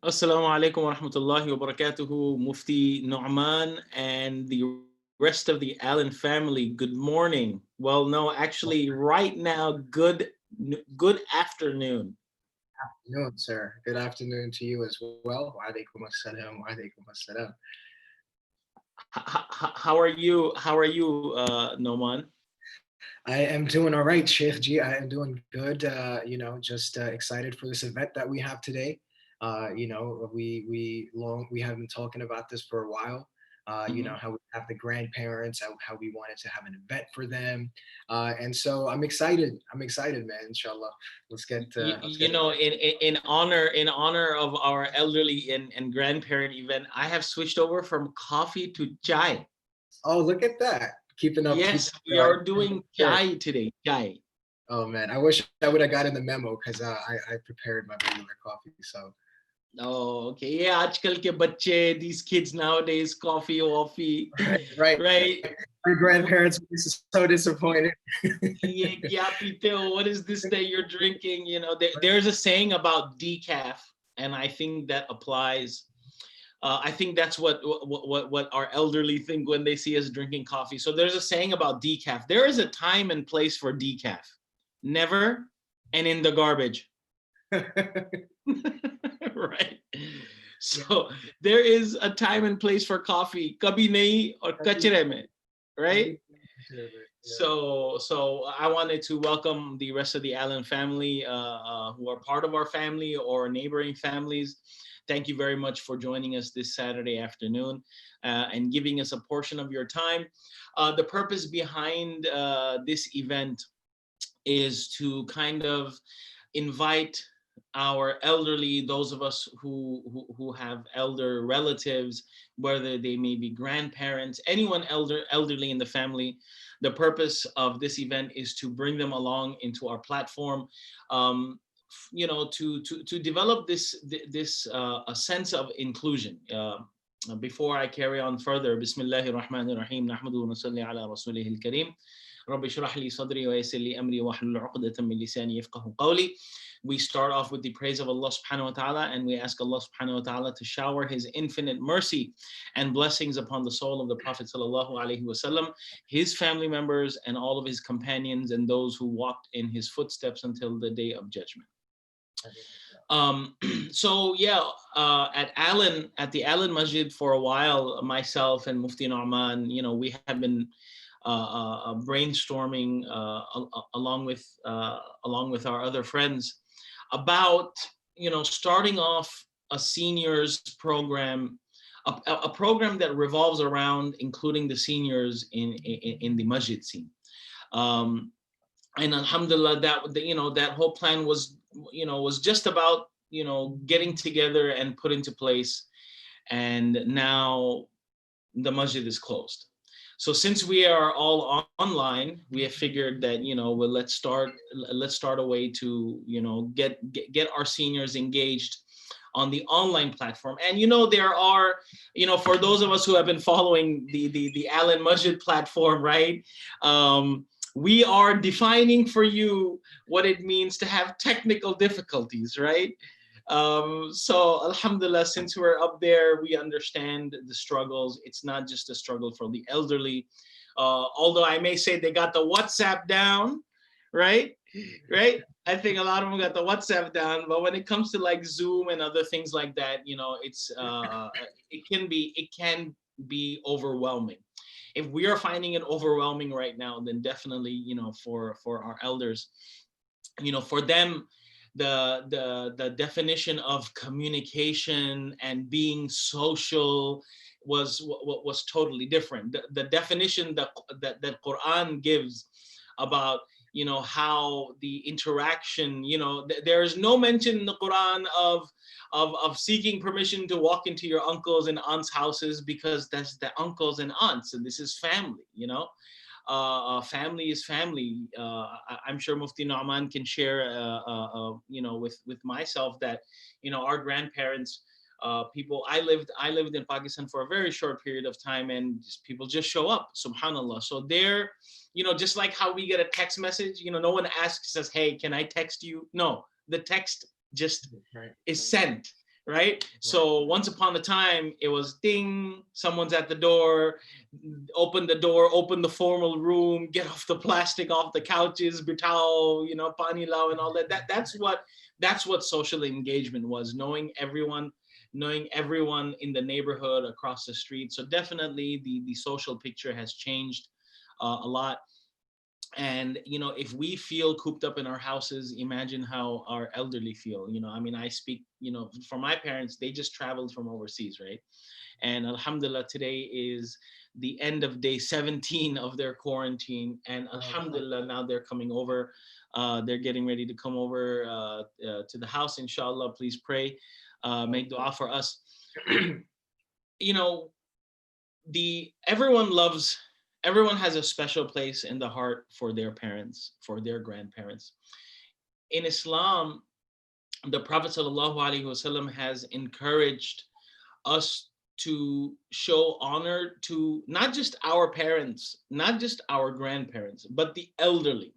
Assalamu alaikum wa rahmatullahi wa barakatuhu, Mufti Nauman and the rest of the Allen family. Good morning. Well, no, actually, right now, good afternoon. Afternoon, sir. Good afternoon to you as well. Wa alaikum assalam. Wa alaikum assalam. How are you? How are you, Nauman? I am doing all right, Sheikh G. I am doing good. Just excited for this event that we have today. We have been talking about this for a while. Mhm. How we have the grandparents, how we wanted to have an event for them, and so I'm excited. I'm excited, man. Inshallah, let's You get. know, in honor of our elderly and grandparent event, I have switched over from coffee to chai. Oh, look at that! Keeping Yes, we like. are doing chai today. Chai. Oh man, I wish I would have gotten the memo because I prepared my regular coffee. So Oh, okay. Yeah, आजकल के बच्चे, these kids nowadays, coffee, coffee, right, right? my grandparents were so disappointed. ये क्या पीते हो? What is this that you're drinking? You know, there's a saying about decaf, and I think that applies. I think that's what our elderly think when they see us drinking coffee. So there's a saying about decaf. There is a time and place for decaf. Never and in the garbage. Right. Yeah. So there is a time and place for coffee. Kabhi nahi aur kachre mein, right? Yeah. So I wanted to welcome the rest of the Allen family who are part of our family or neighboring families. Thank you very much for joining us this Saturday afternoon and giving us a portion of your time. The purpose behind this event is to kind of invite our elderly, those of us who have elder relatives, whether they may be grandparents, anyone elderly in the family. The purpose of this event is to bring them along into our platform, to develop this a sense of inclusion. Before I carry on further, Bismillahir Rahmanir Rahim. Nahmadu wa nusalli ala Rasulihil Kareem. رب اشرح لي صدري ويسر لي امري واحلل عقدة من لساني يفقهوا قولي. We start off with the praise of Allah subhanahu wa ta'ala, and we ask Allah subhanahu wa ta'ala to shower his infinite mercy and blessings upon the soul of the Prophet sallallahu alaihi wasallam, his family members, and all of his companions, and those who walked in his footsteps until the day of judgment. Um, so yeah, at the Allen Masjid for a while, myself and Mufti Nauman, we have been brainstorming along with our other friends about starting off a seniors program, a program that revolves around including the seniors in the masjid scene. And alhamdulillah, that whole plan was just about getting together and put into place, and now the masjid is closed. So since we are all online, we have figured that well, let's start a way to get our seniors engaged on the online platform. And there are for those of us who have been following the Allen Masjid platform, right? We are defining for you what it means to have technical difficulties, right? So alhamdulillah, since we're up there, we understand the struggles. It's not just a struggle for the elderly, although I may say they got the WhatsApp down, right? Right? I think a lot of them got the WhatsApp down, but when it comes to like Zoom and other things like that, it can be overwhelming. If we are finding it overwhelming right now, then definitely for our elders, for them, the definition of communication and being social was totally different. The definition that Quran gives about how the interaction, there is no mention in the Quran of seeking permission to walk into your uncles and aunts houses, because that's the uncles and aunts, and this is family. Family is family. I'm sure Mufti Nauman can share, with myself that, our grandparents, people. I lived in Pakistan for a very short period of time, and people just show up, subhanallah. So they're, just like how we get a text message, no one asks us, hey, can I text you? No, the text just Right. is sent, right? So once upon a time, it was ding, someone's at the door, open the door, open the formal room, get off the plastic off the couches, bitao, pani lao and all that. That's what social engagement was, knowing everyone in the neighborhood across the street. So definitely the social picture has changed a lot. And if we feel cooped up in our houses, imagine how our elderly feel. I mean, I speak, for my parents, they just traveled from overseas, right? And alhamdulillah, today is the end of day 17 of their quarantine, and alhamdulillah, now they're coming over. They're getting ready to come over to the house, inshallah. Please pray, make dua for us. you know everyone has a special place in the heart for their parents, for their grandparents. In Islam, the Prophet ﷺ has encouraged us to show honor to not just our parents, not just our grandparents, but the elderly.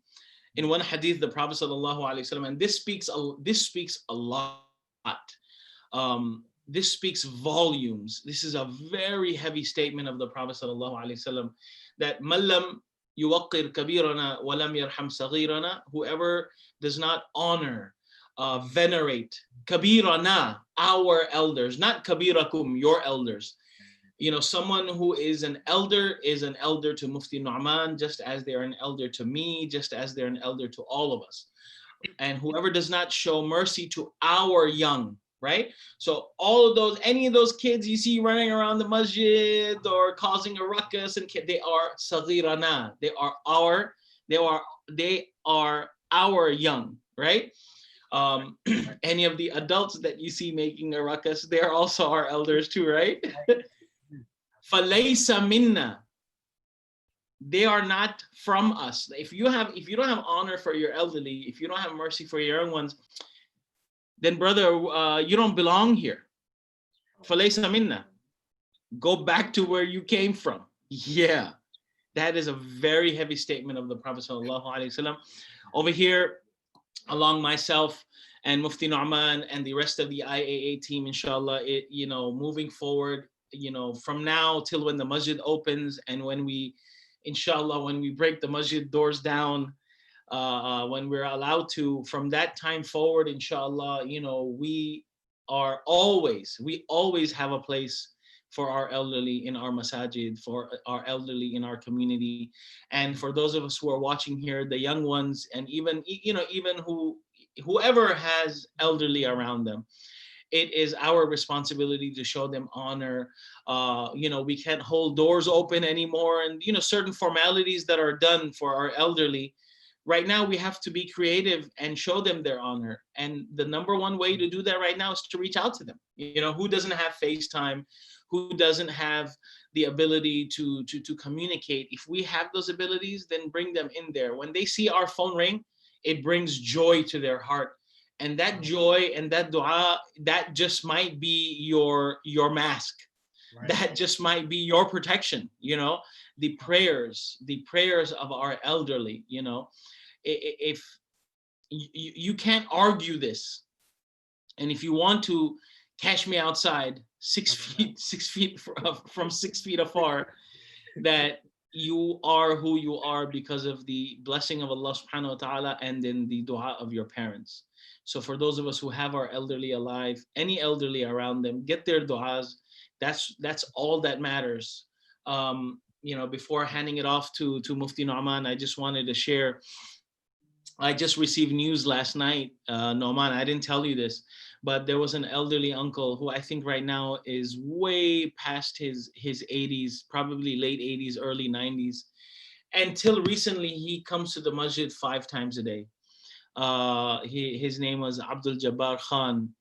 In one hadith, the Prophet ﷺ, and this speaks a lot. This speaks volumes. This is a very heavy statement of the Prophet ﷺ, that malam yuwaqqir kabirana walam yarham saghirana, whoever does not honor, venerate kabirana, our elders, not kabirakum, your elders. Someone who is an elder to Mufti Nauman, just as they're an elder to me, just as they're an elder to all of us. And whoever does not show mercy to our young, right? So any of those kids you see running around the masjid or causing a ruckus, and they are saghirana. They are our young, right? Any of the adults that you see making a ruckus, they're also our elders too, right? Falaysa minna. They are not from us. If you don't have honor for your elderly, if you don't have mercy for your young ones, then brother, you don't belong here. Falaysa minna. Go back to where you came from. Yeah, that is a very heavy statement of the Prophet ﷺ. Over here, along myself and Mufti Nauman and the rest of the IAA team, inshallah, moving forward, from now till when the masjid opens, and when we break the masjid doors down, when we're allowed to, from that time forward, inshallah, we always have a place for our elderly in our masajid, for our elderly in our community. And for those of us who are watching here, the young ones, and even whoever has elderly around them, it is our responsibility to show them honor. We can't hold doors open anymore, and certain formalities that are done for our elderly. Right now, we have to be creative and show them their honor. And the number one way to do that right now is to reach out to them. Who doesn't have FaceTime? Who doesn't have the ability to communicate? If we have those abilities, then bring them in there. When they see our phone ring, it brings joy to their heart. And that joy and that dua, that just might be your mask. Right. That just might be your protection. The prayers of our elderly. If you can't argue this, and if you want to catch me outside 6 feet from 6 feet afar, that you are who you are because of the blessing of Allah subhanahu wa ta'ala and in the dua of your parents. So for those of us who have our elderly alive, any elderly around them, get their duas. That's all that matters. Before handing it off to Mufti Nauman, I just wanted to share. I just received news last night, Nauman, I didn't tell you this, but there was an elderly uncle who I think right now is way past his 80s, probably late 80s, early 90s. Until recently, he comes to the masjid 5 times a day. His name was Abdul Jabbar Khan.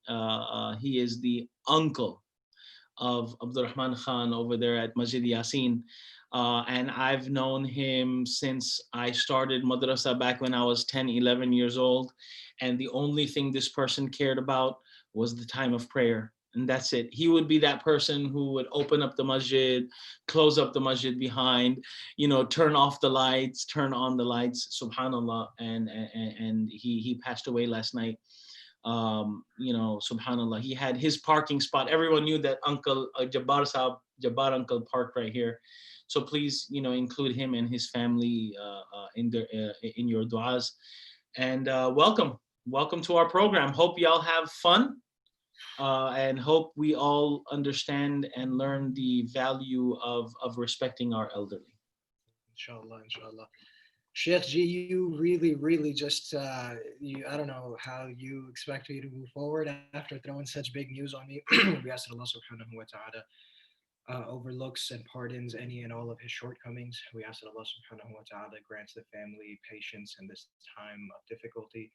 He is the uncle of Abdul Rahman Khan over there at Masjid Yasin. And I've known him since I started madrasa back when I was 10, 11 years old. And the only thing this person cared about was the time of prayer. And that's it. He would be that person who would open up the masjid, close up the masjid behind, turn off the lights, turn on the lights, subhanallah. And he passed away last night. You know, subhanallah, he had his parking spot. Everyone knew that Uncle Jabbar Saab, Jabbar Uncle parked right here. So please, you know, include him and his family in your du'as. And welcome to our program. Hope y'all have fun, and hope we all understand and learn the value of respecting our elderly. Inshallah, inshallah. Sheikh G, you really just, I don't know how you expect me to move forward after throwing such big news on me. We ask that Allah subhanahu wa ta'ala overlooks and pardons any and all of his shortcomings. We ask that Allah subhanahu wa ta'ala grants the family patience in this time of difficulty.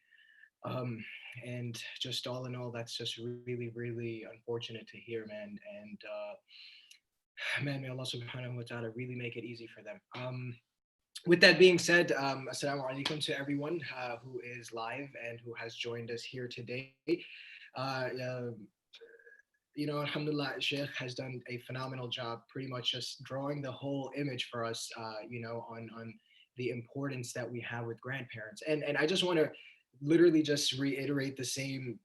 Um, and just all in all, that's just really unfortunate to hear, man. And man, may Allah subhanahu wa ta'ala really make it easy for them. With that being said, assalamu alaikum to everyone who is live and who has joined us here today. You know, alhamdulillah, Sheikh has done a phenomenal job, pretty much just drawing the whole image for us, you know, on the importance that we have with grandparents. And I just want to literally just reiterate the same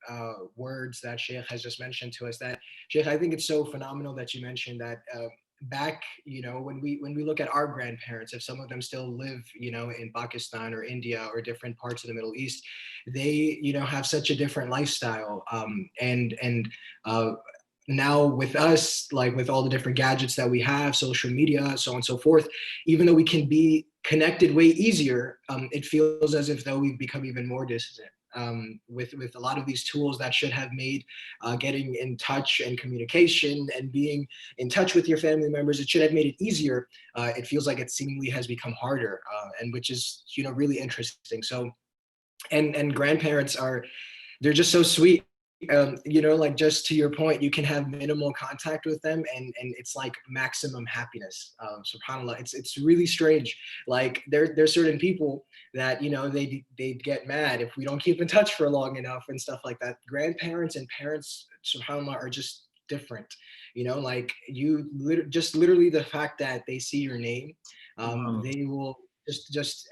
words that Sheikh has just mentioned to us. That Sheikh, I think it's so phenomenal that you mentioned that. Back, you know, when we look at our grandparents, if some of them still live, you know, in Pakistan or India or different parts of the Middle East, they, you know, have such a different lifestyle. And now with us, like with all the different gadgets that we have, social media, so on and so forth, even though we can be connected way easier, it feels as if though we've become even more distant. With a lot of these tools that should have made getting in touch and communication and being in touch with your family members, it should have made it easier. It feels like it seemingly has become harder, and which is, you know, really interesting. So, and grandparents are, they're just so sweet. You know, like just to your point, you can have minimal contact with them, and it's like maximum happiness. Subhanallah, it's really strange. Like there's certain people that, you know, they get mad if we don't keep in touch for long enough and stuff like that. Grandparents and parents, subhanallah, are just different. You know, like just literally the fact that they see your name, they will just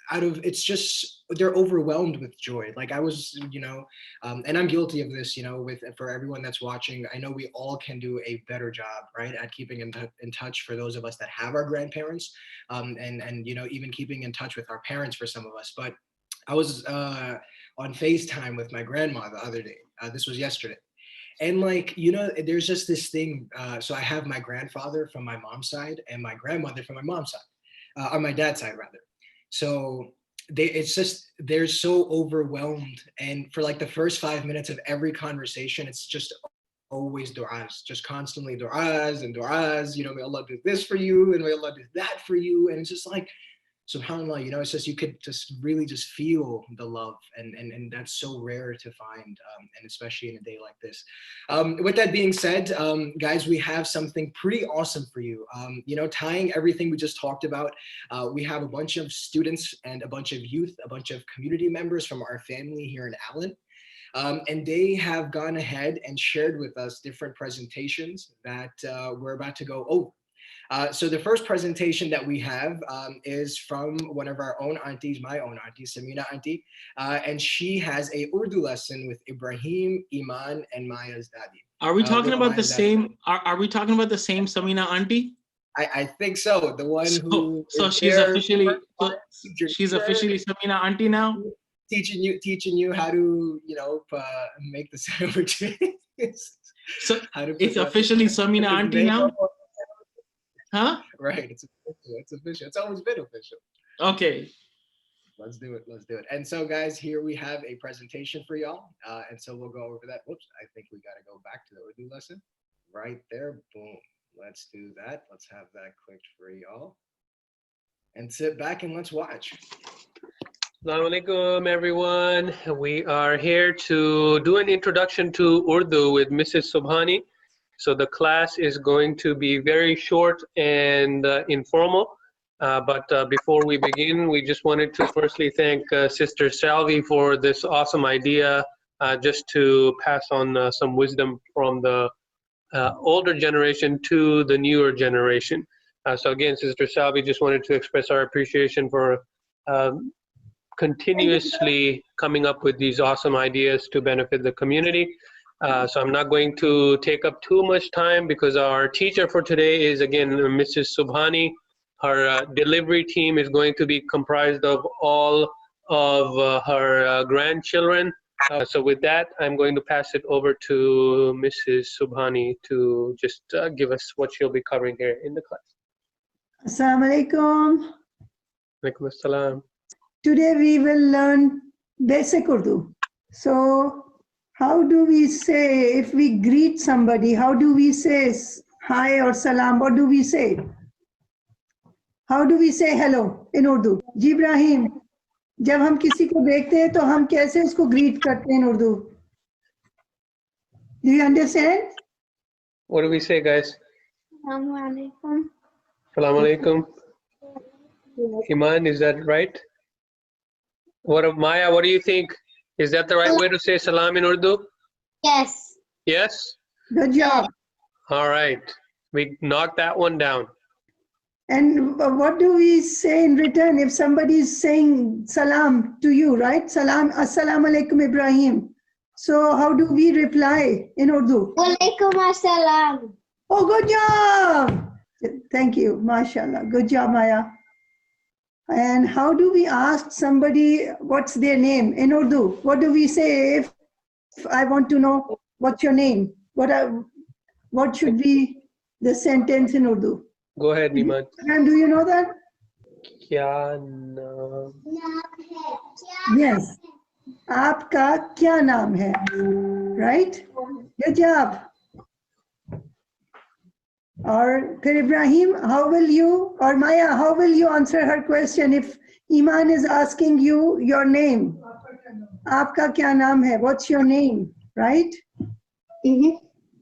out of, it's just, they're overwhelmed with joy. Like I was, you know, and I'm guilty of this, you know, with, for everyone that's watching, I know we all can do a better job, right, at keeping in touch for those of us that have our grandparents, and you know, even keeping in touch with our parents for some of us. But I was on FaceTime with my grandma the other day. This was yesterday. And like, you know, there's just this thing. So I have my grandfather from my mom's side and my grandmother from my mom's side, on my dad's side rather. So it's just, they're so overwhelmed. And for like the first 5 minutes of every conversation, it's just always du'as, just constantly du'as and du'as, you know, may Allah do this for you and may Allah do that for you. And it's just like, subhanallah, you know, it's just, you could just really just feel the love, and that's so rare to find, and especially in a day like this. With that being said, guys, we have something pretty awesome for you. You know, tying everything we just talked about, we have a bunch of students and a bunch of youth, a bunch of community members from our family here in Allen. And they have gone ahead and shared with us different presentations that we're about to go over. So the first presentation that we have is from one of our own aunties, my own auntie, Samina auntie, and she has a Urdu lesson with Ibrahim, Iman, and Maya's daddy. Are we talking about the same? Are we talking about the same Samina auntie? I think so. The one who she's officially Samina auntie now. Teaching you how to, you know, make the sandwiches. So it's officially Samina auntie now. Huh? Right. It's official. It's always been official. Okay. Let's do it. And so, guys, here we have a presentation for y'all. And so we'll go over that. Whoops, I think we got to go back to the Urdu lesson. Right there. Boom. Let's do that. Let's have that clicked for y'all. And sit back and let's watch. Assalamu alaikum, everyone. We are here to do an introduction to Urdu with Mrs. Subhani. So the class is going to be very short and informal. But before we begin, we just wanted to firstly thank Sister Salvi for this awesome idea, just to pass on some wisdom from the older generation to the newer generation. So again, Sister Salvi, just wanted to express our appreciation for continuously coming up with these awesome ideas to benefit the community. So I'm not going to take up too much time because our teacher for today is again Mrs. Subhani. Her delivery team is going to be comprised of all of her grandchildren. So with that, I'm going to pass it over to Mrs. Subhani to just give us what she'll be covering here in the class. Assalamu alaikum. Alaikum assalam. Today we will learn basic Urdu. So how do we say, if we greet somebody, how do we say hi or salam? What do we say? How do we say hello in Urdu? जी इब्राहिम, जब हम किसी को देखते हैं तो हम कैसे उसको ग्रीट करते हैं in Urdu? Do you understand? What do we say, guys? Assalamu alaikum. Assalamu alaikum. Iman, is that right? Maya, what do you think? Is that the right way to say salam in Urdu? Yes. Yes? Good job. All right. We knocked that one down. And what do we say in return if somebody is saying salam to you, right? Salam, assalamu alaikum Ibrahim. So how do we reply in Urdu? Walaikum assalam. Oh, good job. Thank you. MashaAllah. Good job, Maya. And how do we ask somebody what's their name in Urdu? What do we say if I want to know what's your name? What should be the sentence in Urdu? Go ahead, Iman. And do you know that? Kya naam? Yes. Aapka kya naam hai? Right? Good job. Or Ibrahim, how will you, or Maya, how will you answer her question if Iman is asking you your name? Aapka kya naam hai? What's your name? Right?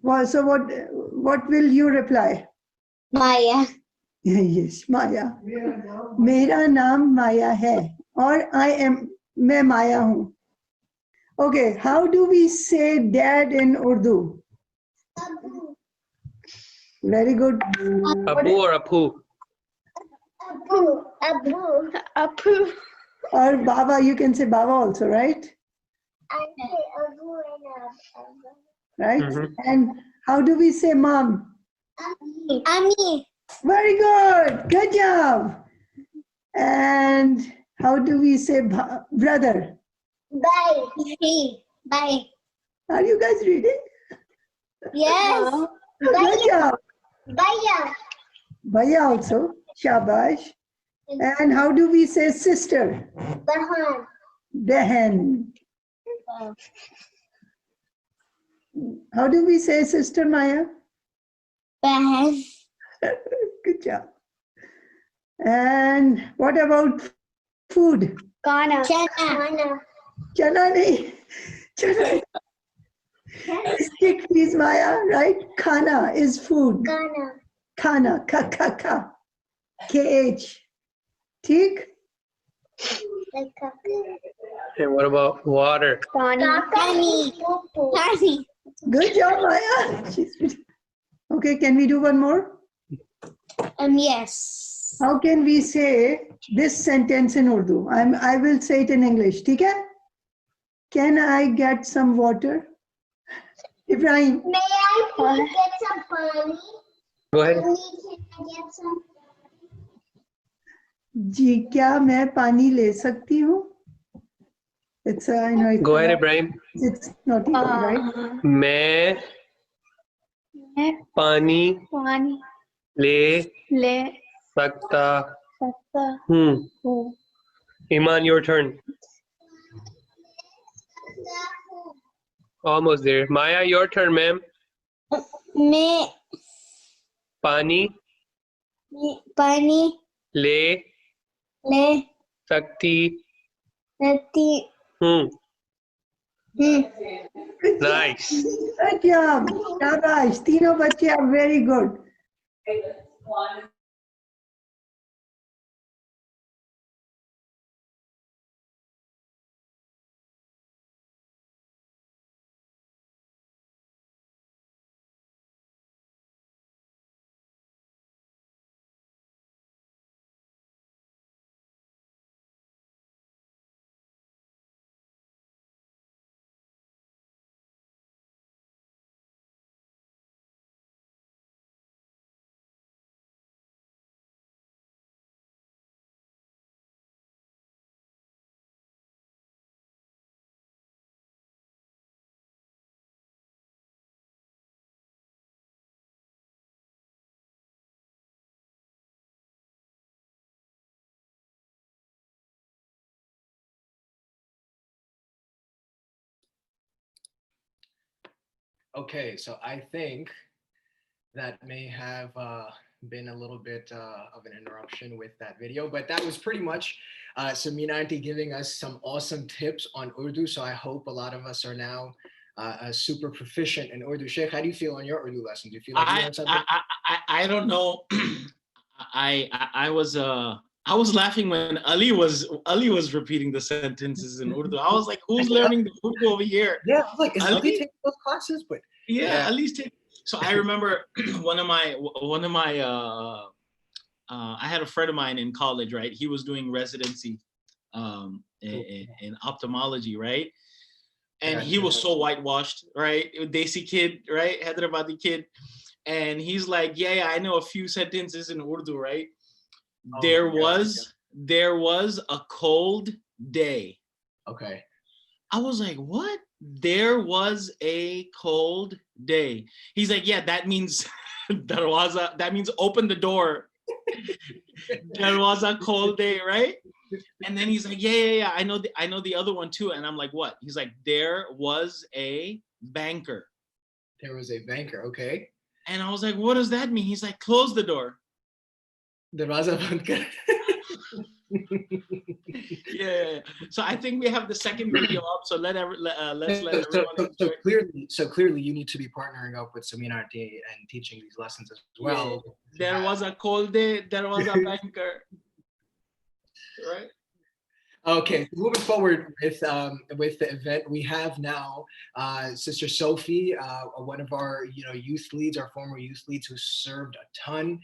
Well, so what will you reply? Maya. Yes, Maya. Mera naam Maya hai. Or मैं Maya हूँ. Okay, how do we say dad in Urdu? Very good. Abu or Apu? Apu. Or Baba, you can say Baba also, right? I say Abu and Right? Mhm. And how do we say mom? Ami. Very good. Good job. And how do we say brother? Bye. Bye. Are you guys reading? Yes. Good job. Baya. Bhaiya also. Shabash. And how do we say sister? Bahan. Behen. How do we say sister, Maya? Bahan. Good job. And what about food? Kana. Chana. Chana nahi. Chana. Stick please, Maya, right? Khana is food. Kana. Khana. Ka. KH. Theek? And what about water? Pani. Pani. Good job, Maya. Okay, can we do one more? Yes. How can we say this sentence in Urdu? I will say it in English. ठीक है? Can I get some water? Ibrahim. May I please get some pani? Go ahead. Can I get some? जी क्या मैं पानी ले सकती हूँ? It's I know Go ahead, Ibrahim. it's not easy, right? मैं पानी Pani. ले Le. सकता Sakta. हूँ. Iman, your turn. Almost there. Maya, your turn, ma'am. Me. पानी Pani. ले Le. सकती Nati. हूँ. Good Nice. job. Shabash. तीनों बच्चे are very good. Okay, so I think that may have been a little bit of an interruption with that video, but that was pretty much Samina Auntie giving us some awesome tips on Urdu. So I hope a lot of us are now super proficient in Urdu. Sheikh, how do you feel on your Urdu lesson? Do you feel like you learned something? I don't know. I was laughing when Ali was repeating the sentences in Urdu. I was like, who's learning the Urdu over here? Yeah, I was like, is Ali Ali taking those classes? But yeah, Ali's taking. So I remember one of my I had a friend of mine in college, right? He was doing residency in ophthalmology, right? And he was so whitewashed, right? Desi kid, right? Hyderabadi kid. And he's like, yeah, I know a few sentences in Urdu, right? There was a cold day. Okay. I was like, what? There was a cold day. He's like, yeah, that means darwaza, that means open the door. There was a cold day, right? And then he's like, yeah, I know the other one too. And I'm like, what? He's like, there was a banker. There was a banker, okay. And I was like, what does that mean? He's like, close the door. Darwaza banker. Yeah. So I think we have the second video up. So let's let everyone. So clearly, you need to be partnering up with Samina Auntie and teaching these lessons as well. Yeah. There was a cold day. There was a banker. Right. Okay, moving forward with the event, we have now Sister Sophie, one of our youth leads, our former youth leads, who served a ton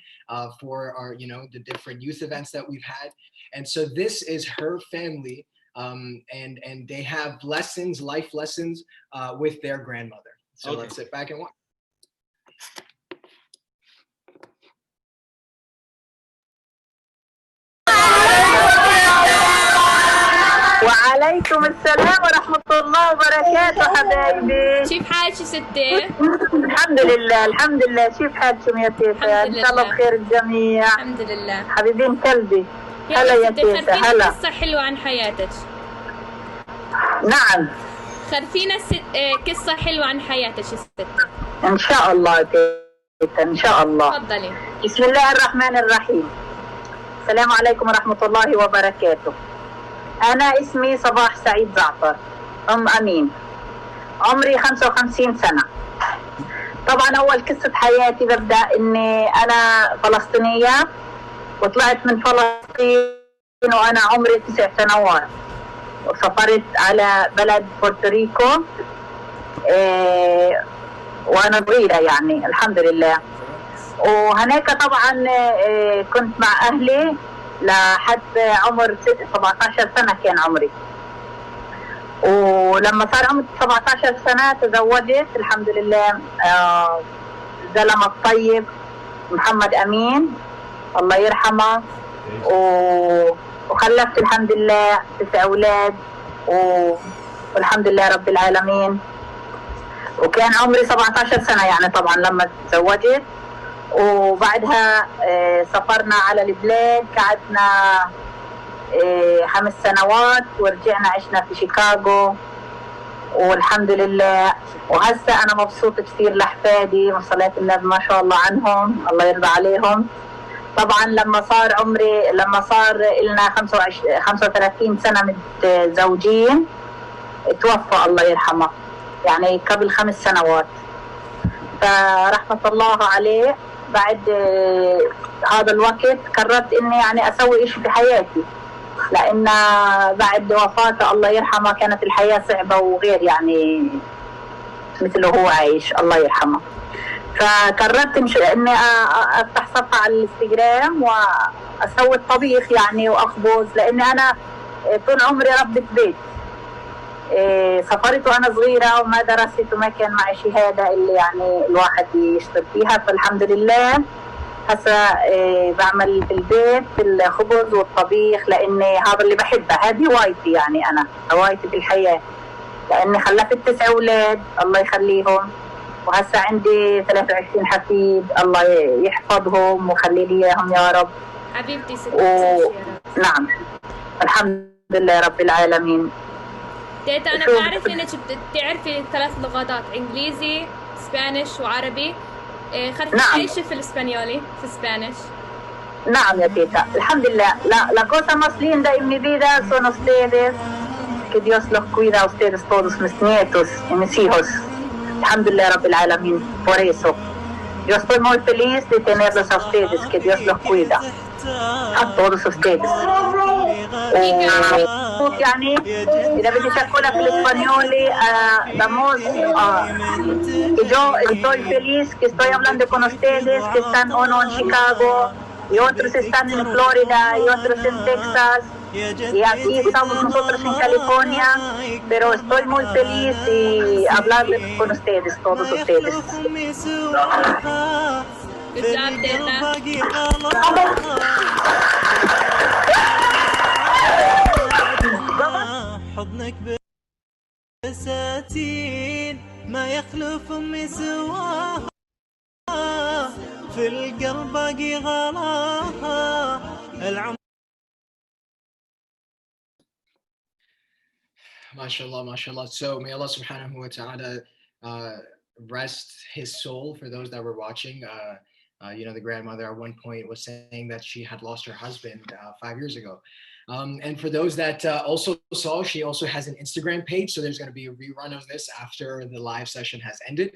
for our the different youth events that we've had, and so this is her family, and they have lessons, life lessons with their grandmother. So let's sit back and watch. وعليكم السلام ورحمة الله وبركاته حبايبي. كيف حالك ستي؟ الحمد لله الحمد لله. كيف حالكم يا تيتا؟ إن شاء الله بخير الجميع. الحمد لله. حبيبين قلبي. هلا يا تيتا هلا. قصة حلوة عن حياتك. نعم. خرفينا قصة حلوة عن حياتك يا ستي. إن شاء الله تيتا إن شاء الله. تفضلي. بسم الله الرحمن الرحيم. السلام عليكم ورحمة الله وبركاته. أنا اسمي صباح سعيد زعفر، أم أمين، عمري 55 سنة. طبعا أول قصة حياتي ببدأ إني أنا فلسطينية وطلعت من فلسطين وأنا عمري 9 سنوات، وسافرت على بلد بورتوريكو وأنا صغيرة يعني الحمد لله. وهناك طبعا كنت مع أهلي لحد عمر 17 سنة كان عمري. ولما صار عمري 17 سنة تزوجت الحمد لله زلمة الطيب محمد أمين الله يرحمه، وخلفت الحمد لله 9 أولاد والحمد لله رب العالمين. وكان عمري 17 سنة يعني طبعا لما تزوجت. وبعدها سافرنا على البلاد، قعدنا 5 سنوات ورجعنا عشنا في شيكاغو والحمد لله. وهسه أنا مبسوطة كثير لأحفادي وصلاة النبي ما شاء الله عنهم الله يرضى عليهم. طبعا لما صار لنا 35 سنة متزوجين توفى الله يرحمه يعني قبل 5 سنوات، فرحمة الله عليه. بعد هذا الوقت قررت اني يعني اسوي اشي في حياتي، لان بعد وفاته الله يرحمه كانت الحياة صعبة وغير يعني مثل هو عايش الله يرحمه. فقررت اني افتح صفحة على الانستغرام واسوي الطبيخ يعني واخبز، لاني انا طول عمري ربة بيت. سافرت وانا صغيره وما درست وما كان معي شهاده اللي يعني الواحد يشتغل فيها، فالحمد لله هسه بعمل في البيت في الخبز والطبيخ، لاني هذا اللي بحبه، هذه هوايتي يعني انا هوايتي في الحياه، لاني خلفت 9 اولاد الله يخليهم، وهسه عندي 23 حفيد الله يحفظهم ويخلي لي اياهم يا رب. حبيبتي ستي نعم الحمد لله رب العالمين. تيتا أنا بعرف إنك بتعرفي 3 لغات، إنجليزي سبانيش وعربي. خلينا نعم. نعيش في الإسبانيولي في السبانيش. Naam, ya tita. Alhamdulillah. La cosa más linda en mi vida son ustedes. Que Dios los cuida a ustedes todos, mis nietos y mis hijos. Alhamdulillah, Rabbil Alamin. Por eso, yo estoy muy feliz de tenerlos a ustedes. Que Dios los cuida. A todos ustedes. يعني إذا بدي تقولها في الإسبانيول damos que yo estoy feliz que estoy hablando con ustedes que están uno en Chicago y otros están en Florida y otros en Texas y aquí estamos nosotros en California, pero estoy muy feliz de hablar con ustedes, todos ustedes. Good job, Teta. حضنك بساتين ما يخلف أمي سواها في القلب باقي غلاها العمر. MashaAllah, mashallah. So may Allah subhanahu wa ta'ala rest his soul for those that were watching. You know, the grandmother at one point was saying that she had lost her husband 5 years ago. And for those that also saw, she also has an Instagram page. So there's going to be a rerun of this after the live session has ended.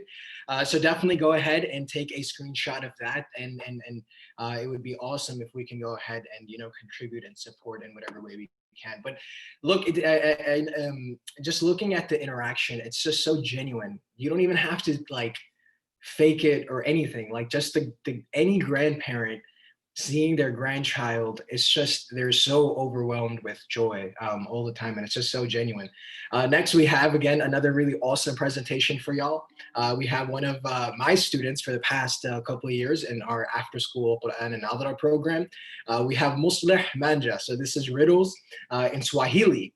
So definitely go ahead and take a screenshot of that. And it would be awesome if we can go ahead and, you know, contribute and support in whatever way we can. But look, just looking at the interaction, it's just so genuine. You don't even have to like fake it or anything. Like just any grandparent seeing their grandchild, it's just, they're so overwhelmed with joy all the time, and it's just so genuine. Next, we have, again, another really awesome presentation for y'all. We have one of my students for the past couple of years in our after-school Quran and Nadra program. We have Muslih Manja. So this is riddles in Swahili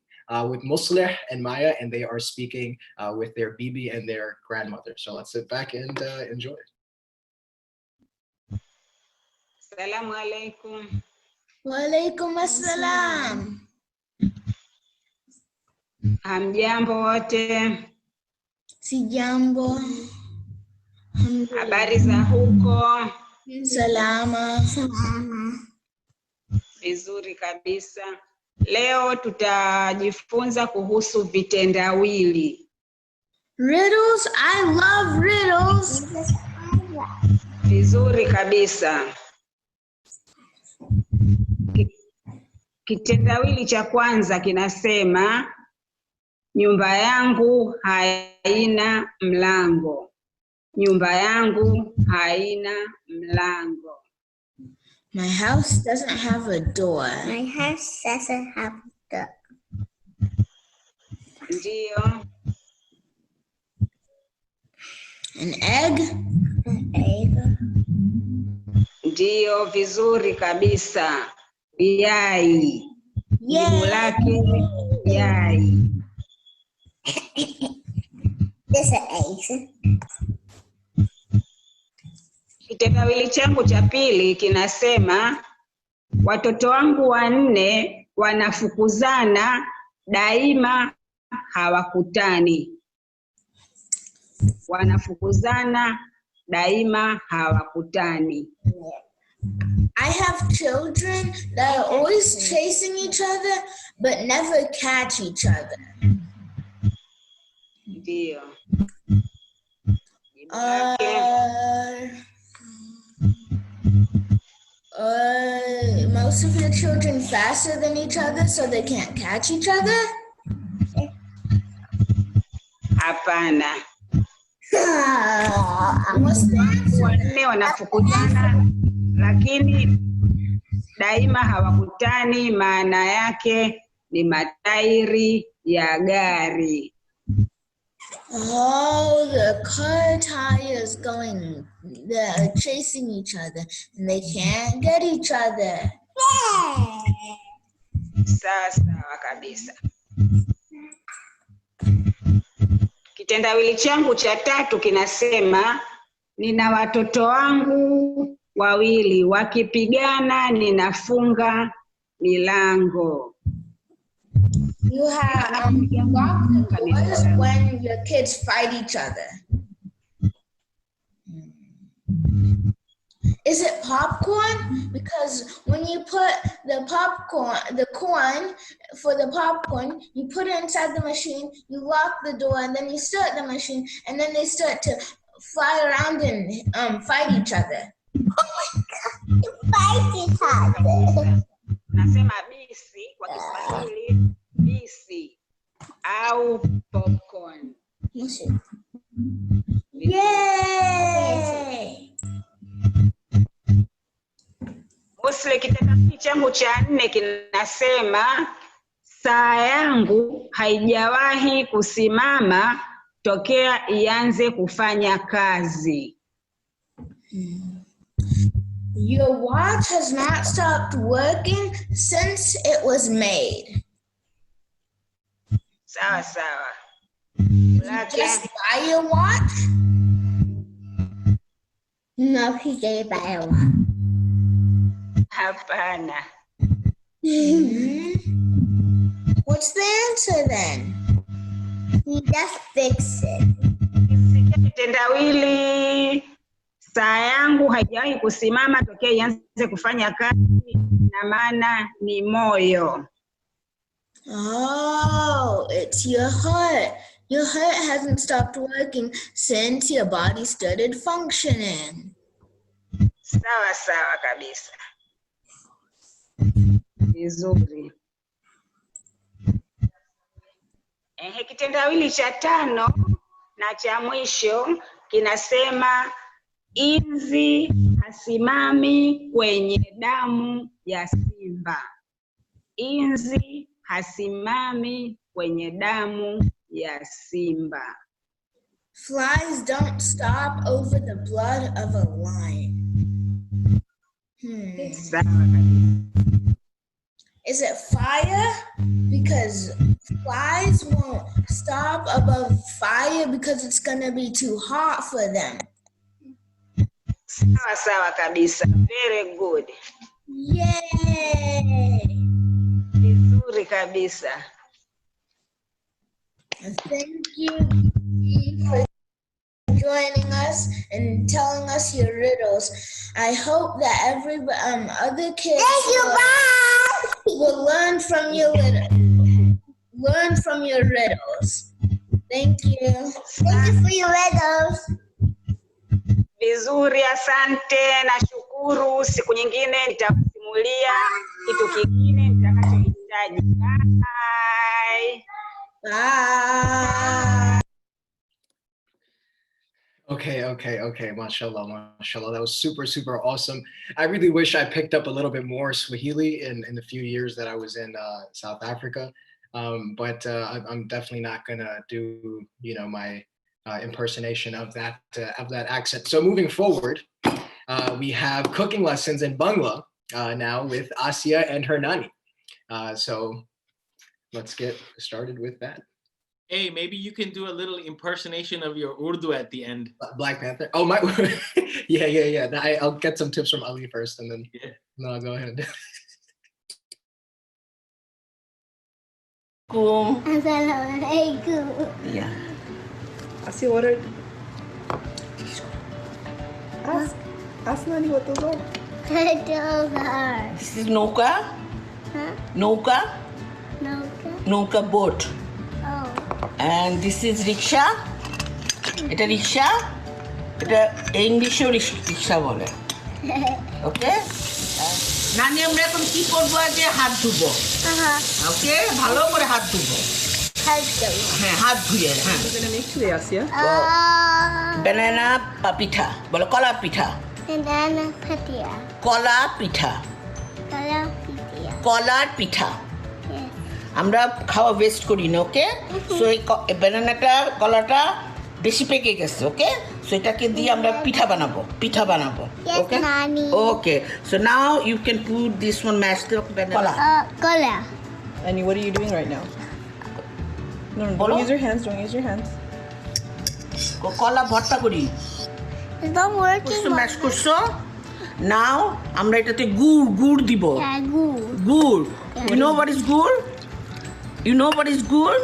with Muslih and Maya, and they are speaking with their bibi and their grandmother. So let's sit back and enjoy. Assalamu alaikum. Wa alaikum assalam. Hamjambo wote. Sijambo. Habari za huko? Salama. Salama. Vizuri kabisa. Leo tutajifunza kuhusu vitendawili. Riddles, I love riddles. Vizuri kabisa. Kitendawili cha kwanza kinasema nyumba yangu haina mlango. Nyumba yangu haina mlango. My house doesn't have a door. My house doesn't have a door. Ndio. An egg? An egg. Ndio, vizuri kabisa. Yai. Jibu lake yai. There's an egg. Kitendawili changu cha pili kinasema watoto wangu 4 wanafukuzana daima hawakutani. Wanafukuzana daima hawakutani. I have children that are always chasing each other but never catch each other. Ndio. Most of your children faster than each other so they can't catch each other? Hapana. What's the answer? 4 wanafukuzana lakini daima hawakutani, maana yake ni matairi ya gari. Oh, the car tires going, they're chasing each other and they can't get each other. Sawa kabisa. Kitendawili changu cha tatu kinasema nina watoto wangu 2 wakipigana ninafunga milango. You have lock the doors when your kids fight each other. Is it popcorn? Because when you put the corn for the popcorn, you put it inside the machine, you lock the door, and then you start the machine, and then they start to fly around and fight each other. Fight each other. Nasema bisi kwa Kiswahili, bisi au popcorn. Yay! Musle kitendawili changu cha 4 kinasema saa yangu haijawahi kusimama tokea ianze kufanya kazi. Your watch has not stopped working since it was made. Sawa sawa. You just buy your watch? No, he gave buy a watch. Hapana. What's the answer then? He just fixed it. Kitendawili saa yangu haijawahi kusimama tokea ianze kufanya kazi, na maana ni moyo. Oh, it's your heart. Your heart hasn't stopped working since your body started functioning. Sawa sawa kabisa. Vizuri. Kitendawili cha 5 na cha mwisho kinasema inzi hasimami kwenye damu ya simba. Inzi hasimami kwenye damu ya simba. Flies don't stop over the blood of a lion. Is it fire? Because flies won't stop above fire because it's gonna be too hot for them. Sawa sawa kabisa. Very good. Yay! Vizuri kabisa. Thank you for joining us and telling us your riddles. I hope that every other kids will learn from your riddles. Thank you. Thank you for your riddles. Vizuri, asante na shukuru. Siku nyingine nitakusimulia kitu kingine nitakachohitaji. Bye. Bye. Okay. Mashallah. That was super awesome. I really wish I picked up a little bit more Swahili in the few years that I was in South Africa. But I'm definitely not gonna do, my impersonation of that accent. So moving forward, we have cooking lessons in Bangla now with Asia and her nani. So let's get started with that. Hey, maybe you can do a little impersonation of your Urdu at the end. Black Panther. Oh my, yeah. I'll get some tips from Ali first, and then I'll go ahead. Assalamualaikum. Yeah. Asia, what are? Ask Nani what those are. Those are. This is Nauka. Huh? Nauka. Nauka boat. Oh. And this is rickshaw. It's a rickshaw. English rickshaw bole. Okay? Nani আমরা এখন কি করব আগে হাত ধুবো। ওকে ভালো করে হাত ধুবো। হ্যাঁ হাত ধুয়ে হ্যাঁ। We're going to make today, Asia. Banana পিঠা বলো কলা পিঠা। Banana patia. কলা পিঠা। কলার পিঠা। আমরা খাওয়া ওয়েস্ট করি না ওকে সো এই ব্যানানাটা কলাটা বেশি পেকে গেছে ওকে সো এটাকে দিয়ে আমরা পিঠা বানাবো okay okay so now you can put this one mash the Cola. And what are you doing right now? No, don't use your hands. কলা ভর্তা করি It's not working. ম্যাশ করছো নাও আমরা এটাতে গুড় দিব গুড় ইউ নো হোয়াট ইজ গুড়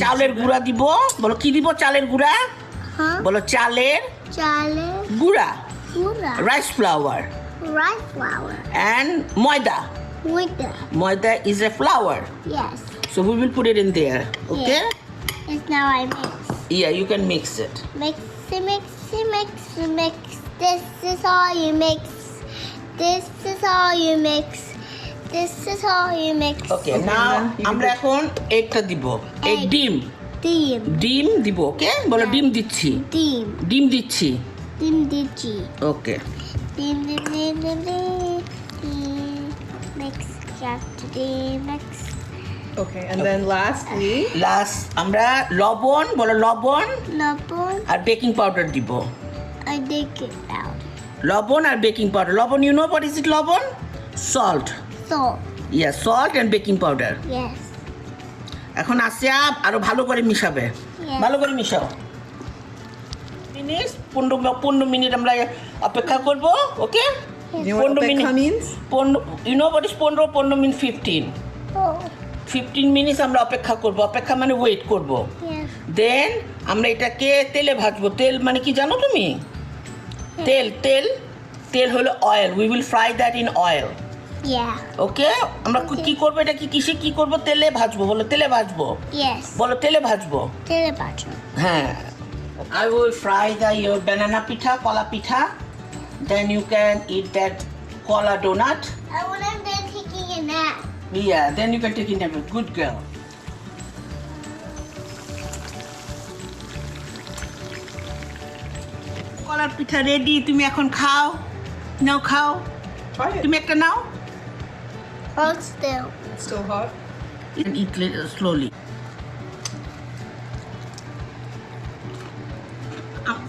চালের গুঁড়া দিব বলো কি দিব চালের গুঁড়া বলো চালের গুঁড়া Pura. rice flour, Rice flour. and moida. Moida. Moida is a flour. Yes. So we will put it in there, okay? Yes. It's now I mix. Yeah, you can mix it. Mix, mix, mix, mix. This is all you mix. This is all you mix. This is all you mix. Okay, now আমরা এখন এগটা দিব। এক ডিম। ডিম। ডিম দিব, ওকে? বলো ডিম দিচ্ছি। ডিম। ডিম দিচ্ছি। ডিম দিচ্ছি। ওকে। ডিম ডিম ডিম ডিম ডিম। Mix, mix. Okay, and then lastly, আমরা লবণ, বলো লবণ। লবণ। আর বেকিং পাউডার দিব। I baking powder. লবণ আর বেকিং পাউডার। লবণ, you know what is it লবণ? Salt. Salt. Yes, salt and baking powder. Yes. এখন আসিয়া আরো ভালো করে মিশাবে। Yes. ভালো করে মিশাও। 15 মিনিট আমরা অপেক্ষা করব, ওকে? you know what opekha means? You know what is 15 means 15. Oh. 15 minutes আমরা অপেক্ষা করব। অপেক্ষা মানে ওয়েট করব। Yes. দেন আমরা এটাকে তেলে ভাজবো। তেল মানে কি জানো তুমি? তেল তেল তেল হলো oil. We will fry that in oil. Yeah. ওকে? আমরা কি করব, এটা কি কিসে কি করব? তেলে ভাজবো। বলো তেলে ভাজবো। Yes. বলো তেলে ভাজবো। তেলে ভাজবো। হ্যাঁ। I will fry your banana pitha, kola pitha. Then you can eat that kola donut. I want them then taking a nap. Yeah, then you can take it a good girl. কলার পিঠা ready, তুমি এখন খাও। নাও খাও। তুমি একটা নাও। Hold still. It's still hot. And eat slowly.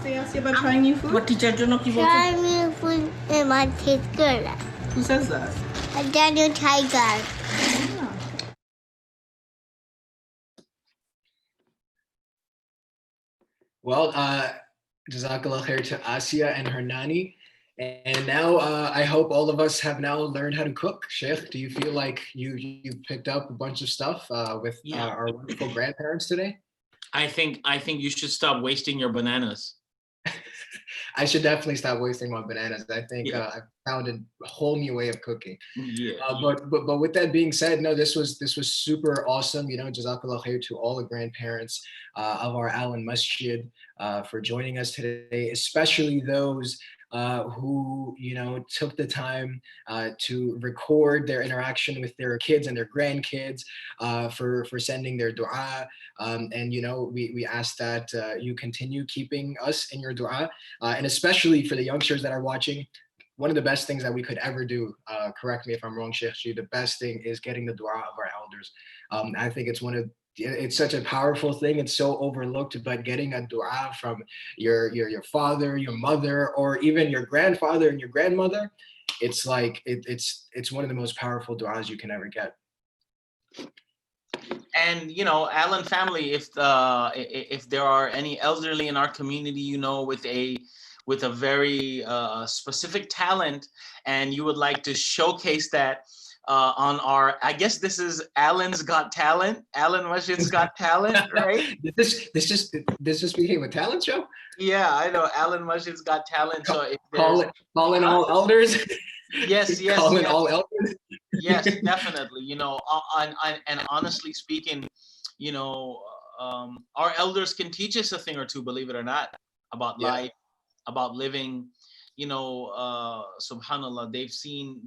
Say Asya about trying new food? What teacher জন্য কি বলছো? Try new food, it might taste good. Who says that? A Daniel Tiger. Well, Jazakallah khair to Asya and her nani. And now I hope all of us have now learned how to cook. Sheikh, do you feel like you picked up a bunch of stuff with our wonderful grandparents today? I think you should stop wasting your bananas. I should definitely stop wasting my bananas. I think I've found a whole new way of cooking. Yeah. But with that being said, no, this was super awesome. You know, Jazakallah khair to all the grandparents of our Allen Masjid for joining us today, especially those who, you know, took the time to record their interaction with their kids and their grandkids, for sending their dua. And, you know, we ask that you continue keeping us in your dua, and especially for the youngsters that are watching. One of the best things that we could ever do, correct me if I'm wrong, Sheikh, the best thing is getting the dua of our elders. I think it's such a powerful thing. It's so overlooked, but getting a dua from your father, your mother, or even your grandfather and your grandmother, it's like it's one of the most powerful duas you can ever get. And you know, Allen family, if there are any elderly in our community, you know, with a very specific talent, and you would like to showcase that on our, I guess this is Allen's Got Talent, Allen Masjid's Got Talent, right? This just became a talent show? Yeah, I know, Allen Masjid's Got Talent. So if calling all elders. Yes. Calling all elders. Yes, definitely. You know, and honestly speaking, you know, our elders can teach us a thing or two, believe it or not, about life, about living. You know, subhanallah,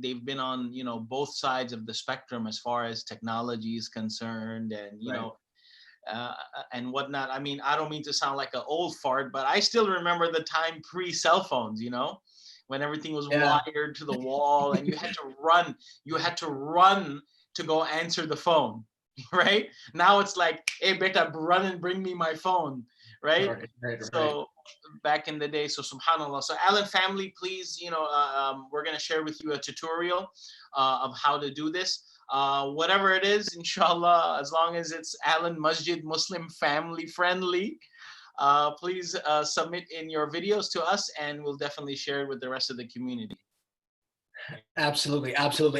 they've been on, you know, both sides of the spectrum as far as technology is concerned, and you know, and whatnot. I mean, I don't mean to sound like an old fart, but I still remember the time pre-cell phones, you know, when everything was wired to the wall and you had to run to go answer the phone, right? Now it's like, hey, beta, run and bring me my phone, right? So back in the day, so subhanallah. So Allen family, please, you know, we're going to share with you a tutorial of how to do this. Whatever it is, inshallah, as long as it's Allen Masjid Muslim family friendly, please submit in your videos to us, and we'll definitely share it with the rest of the community. Absolutely.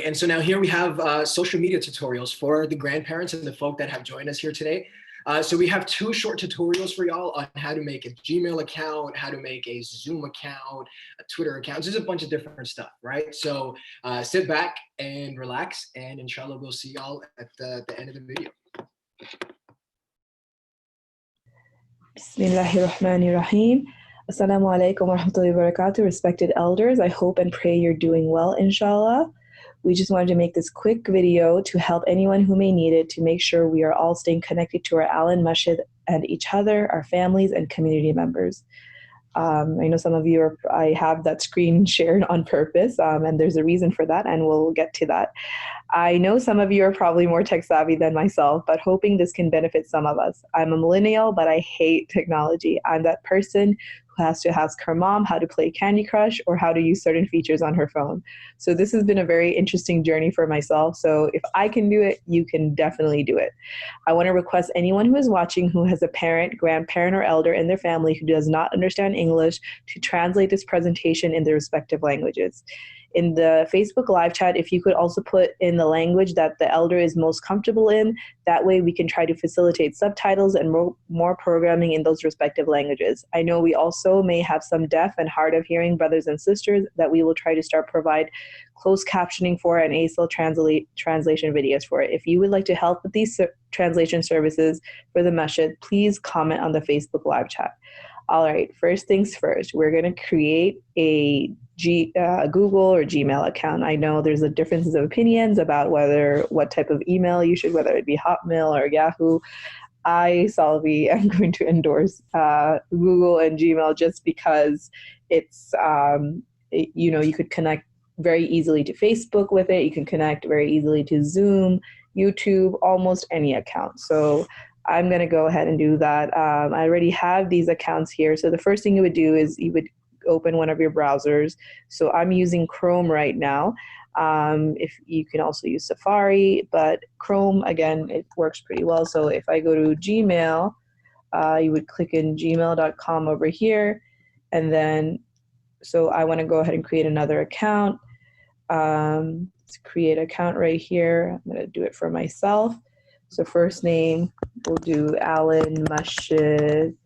And so now here we have social media tutorials for the grandparents and the folk that have joined us here today. So we have 2 short tutorials for y'all on how to make a Gmail account, how to make a Zoom account, a Twitter account. There's a bunch of different stuff, right? So sit back and relax, and inshallah, we'll see y'all at the end of the video. Bismillahirrahmanirrahim. Assalamu alaikum wa rahmatullahi wa barakatuh. Respected elders, I hope and pray you're doing well, inshallah. We just wanted to make this quick video to help anyone who may need it, to make sure we are all staying connected to our Allen Masjid and each other, our families and community members. I know some of you I have that screen shared on purpose, and there's a reason for that, and we'll get to that. I know some of you are probably more tech savvy than myself, but hoping this can benefit some of us. I'm a millennial, but I hate technology. I'm that person who has to ask her mom how to play Candy Crush or how to use certain features on her phone. So this has been a very interesting journey for myself. So if I can do it, you can definitely do it. I want to request anyone who is watching who has a parent, grandparent, or elder in their family who does not understand English to translate this presentation in their respective languages. In the Facebook live chat, if you could also put in the language that the elder is most comfortable in, that way we can try to facilitate subtitles and more programming in those respective languages. I know we also may have some deaf and hard of hearing brothers and sisters that we will try to provide closed captioning for and ASL translation videos for it. If you would like to help with these translation services for the Masjid, please comment on the Facebook live chat. All right, first things first, we're going to create a Google or Gmail account. I know there's a differences of opinions about what type of email you should, whether it be Hotmail or Yahoo. I, Salvi, am going to endorse Google and Gmail just because it's, you could connect very easily to Facebook with it. You can connect very easily to Zoom, YouTube, almost any account. So I'm going to go ahead and do that. I already have these accounts here. So the first thing you would do is you would open one of your browsers. So I'm using Chrome right now. If you can also use Safari, but Chrome, again, it works pretty well. So if I go to Gmail, you would click in gmail.com over here. And then, so I want to go ahead and create another account. Let's create an account right here. I'm going to do it for myself. So first name, we'll do Allen Masjid,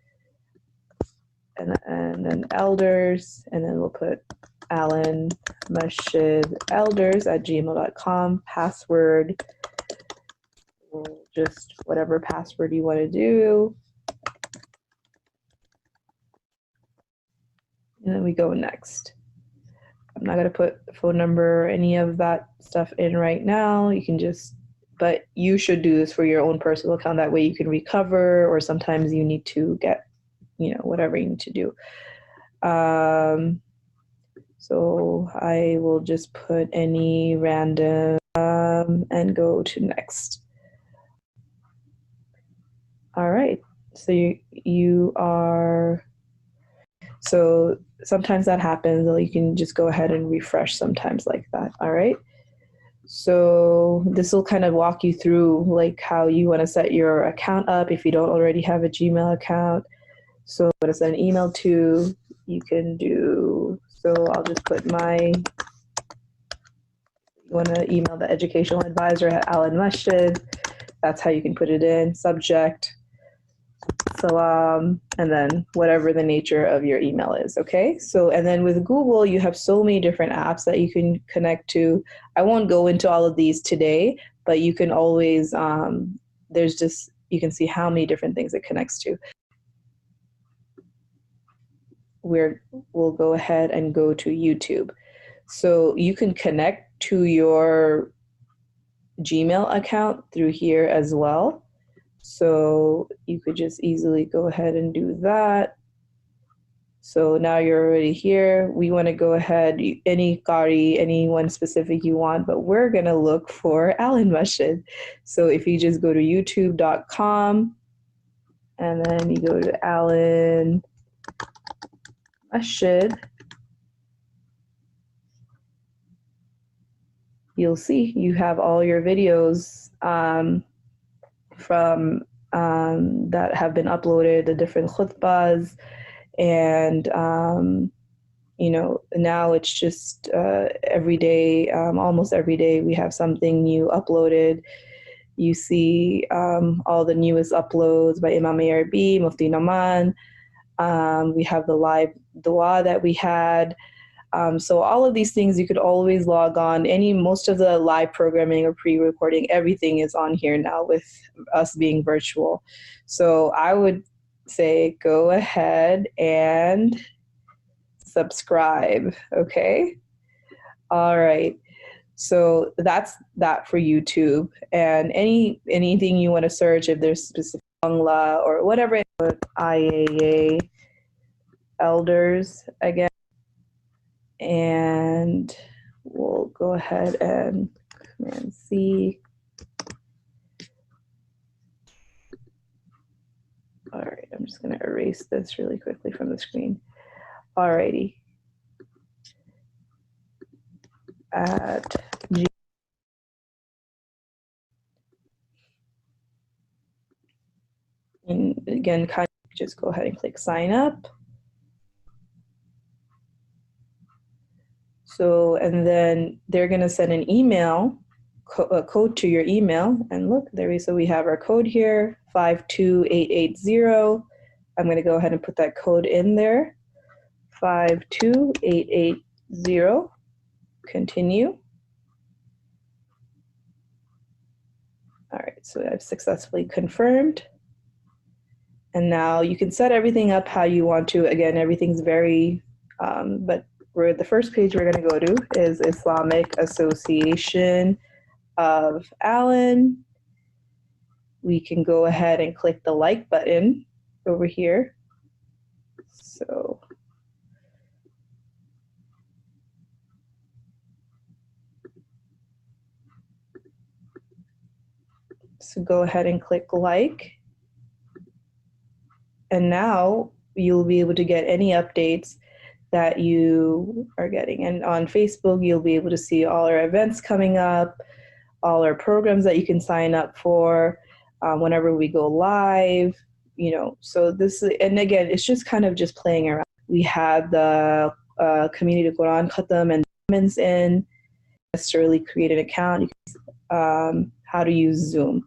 and then elders, and then we'll put Allen Masjid elders at gmail.com. Password, just whatever password you want to do. And then we go next. I'm not going to put the phone number or any of that stuff in right now. You can just, but you should do this for your own personal account. That way you can recover, or sometimes you need to get, whatever you need to do. So I will just put any random and go to next. All right, so you are, so sometimes that happens, or you can just go ahead and refresh sometimes like that. All right. So this will kind of walk you through like how you want to set your account up if you don't already have a Gmail account. So what to send an email to, you can do, so I'll just put you want to email the educational advisor at Allen Masjid. That's how you can put it in. Subject, salam, and then whatever the nature of your email is, okay? So, and then with Google, you have so many different apps that you can connect to. I won't go into all of these today, but you can always, you can see how many different things it connects to. We'll go ahead and go to YouTube. So you can connect to your Gmail account through here as well. So you could just easily go ahead and do that. So now you're already here. We want to go ahead, any qari, anyone specific you want, but we're going to look for Allen Masjid. So if you just go to youtube.com and then you go to Allen Masjid, you'll see you have all your videos from that have been uploaded, the different khutbahs, and now it's just every day, almost every day we have something new uploaded. You see all the newest uploads by Imam ARB, Mufti Nauman. We have the live dua that we had. So all of these things you could always log on. Most of the live programming or pre-recording, everything is on here now with us being virtual. So I would say go ahead and subscribe, okay? All right. So that's that for YouTube. And anything you want to search, if there's specific Bangla or whatever, IAA elders again. And we'll go ahead and Command C. All right, I'm just going to erase this really quickly from the screen. All righty. At G. And again, kind of just go ahead and click sign up. So, and then they're going to send an email, a code to your email. And look, so we have our code here, 52880. I'm going to go ahead and put that code in there, 52880. Continue. All right, so I've successfully confirmed. And now you can set everything up how you want to. Again, everything's very, but the first page we're going to go to is Islamic Association of Allen. We can go ahead and click the like button over here. So go ahead and click like. And now you'll be able to get any updates that you are getting. And on Facebook, you'll be able to see all our events coming up, all our programs that you can sign up for whenever we go live, so this, and again, it's just kind of just playing around. We had the community Quran Khatam and comments in, necessarily create an account, how to use Zoom.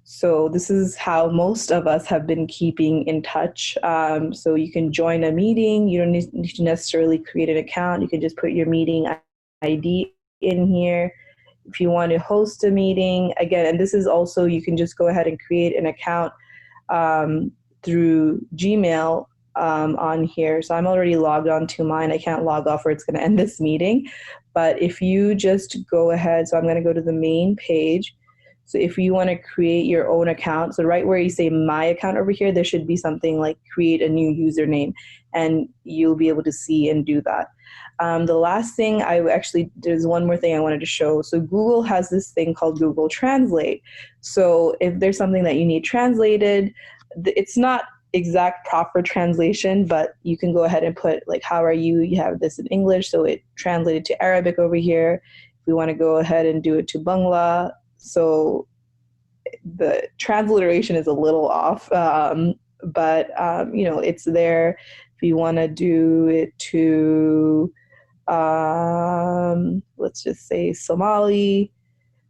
So this is how most of us have been keeping in touch. So you can join a meeting. You don't need to necessarily create an account. You can just put your meeting ID in here. If you want to host a meeting, again, and this is also, you can just go ahead and create an account through Gmail on here. So I'm already logged on to mine. I can't log off or it's going to end this meeting. But if you just go ahead, so I'm going to go to the main page. So if you want to create your own account, so right where you say my account over here, there should be something like create a new username, and you'll be able to see and do that. The last thing there's one more thing I wanted to show. So Google has this thing called Google Translate. So if there's something that you need translated, it's not exact proper translation, but you can go ahead and put like, how are you? You have this in English, so it translated to Arabic over here. If we want to go ahead and do it to Bangla, so the transliteration is a little off, but it's there. If you want to do it to, let's just say Somali,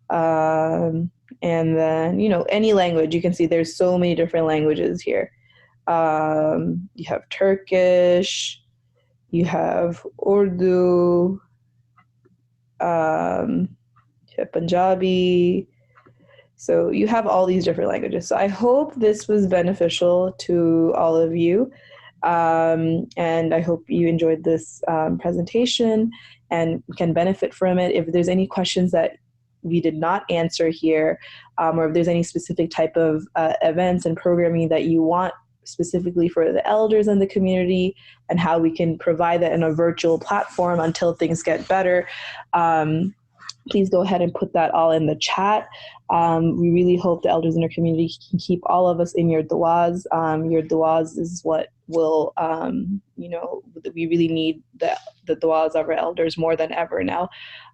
and then, any language, you can see there's so many different languages here. You have Turkish, you have Urdu, Punjabi. So you have all these different languages. So I hope this was beneficial to all of you. And I hope you enjoyed this presentation and can benefit from it. If there's any questions that we did not answer here, or if there's any specific type of events and programming that you want specifically for the elders in the community and how we can provide that in a virtual platform until things get better, please go ahead and put that all in the chat. We really hope the elders in our community can keep all of us in your du'as. Your du'as is what will, we really need the du'as of our elders more than ever now.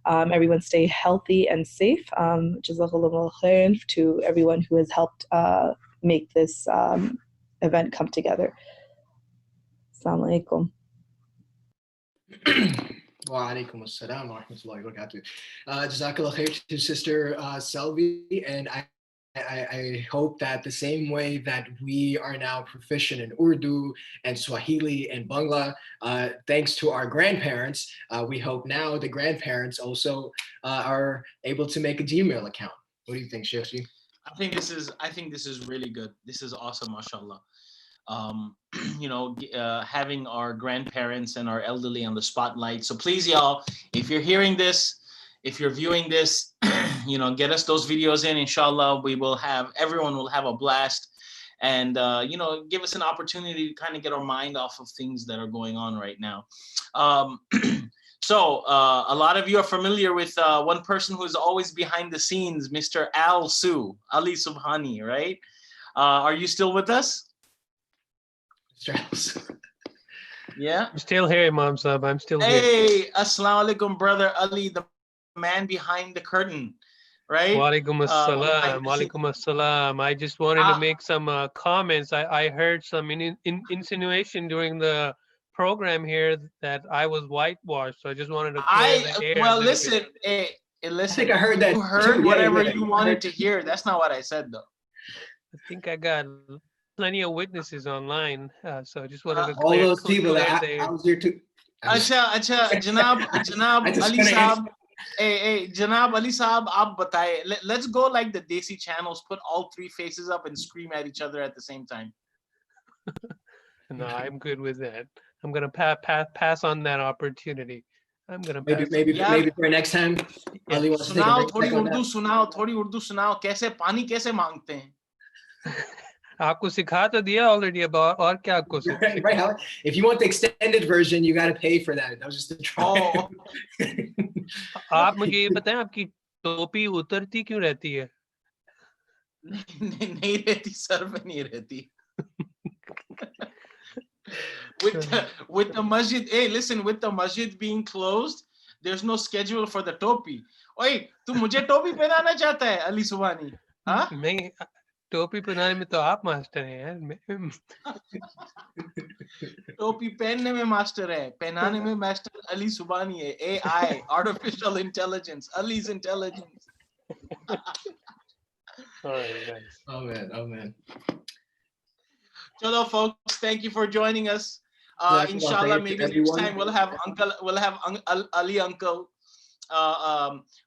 Everyone stay healthy and safe. Jazakallahu khair to everyone who has helped make this event come together. Assalamu alaikum. Wa alaikum assalam wa rahmatullahi wa barakatuh. Jazakallah khair to Sister Selvi, and I I hope that the same way that we are now proficient in Urdu and Swahili and Bangla, thanks to our grandparents, we hope now the grandparents also are able to make a Gmail account. What do you think, Sheikh? I think this is really good. This is awesome, mashallah. Having our grandparents and our elderly on the spotlight. So please, y'all, if you're hearing this, if you're viewing this, get us those videos in, inshallah. Everyone will have a blast, and give us an opportunity to kind of get our mind off of things that are going on right now. So a lot of you are familiar with one person who is always behind the scenes, Mr. Ali Subhani, right? Are you still with us? Yeah. I'm still here, Imam Sahib. I'm still here. Hey, assalamu alaikum, brother Ali, the man behind the curtain, right? Walaikum assalam. Walaikum assalam. I just wanted to make some comments. I heard some insinuation during the program here that I was whitewashed, so I just wanted to clear the air. Well, listen, hey, listen. I think I heard that. You heard whatever you wanted to hear. That's not what I said, though. I think I got plenty of witnesses online, so I just wanted to all clear, those people that I was here too. Acha, Janab Ali Saab. Hey, Janab Ali Saab, aap bataye. Let's go like the Desi channels, put all three faces up and scream at each other at the same time. No, I'm good with that. I'm gonna pass on that opportunity. I'm gonna maybe for next time. Ali wants to take a break. थोड़ी उर्दू सुनाओ कैसे पानी कैसे मांगते हैं. आपको सिखा तो दिया already about और क्या आपको right. If you want the extended version, you got to pay for that. That was just a try. आप मुझे ये बताएं आपकी टोपी उतरती क्यों रहती है? नहीं रहती, सर पे नहीं रहती. With the masjid, hey, listen, with the masjid being closed, there's no schedule for the topi. Oi, tu mujhe topi pehnana chahta hai, Ali Subhani? Huh? नहीं, टोपी पहनाने में तो आप मास्टर हैं यार. टोपी पहनने में मास्टर है, पहनाने में मास्टर अली सुबानी है. AI, artificial intelligence, Ali's intelligence. All right, guys. Oh man. Chalo, folks, thank you for joining us. Inshallah, maybe next time we'll have Ali Uncle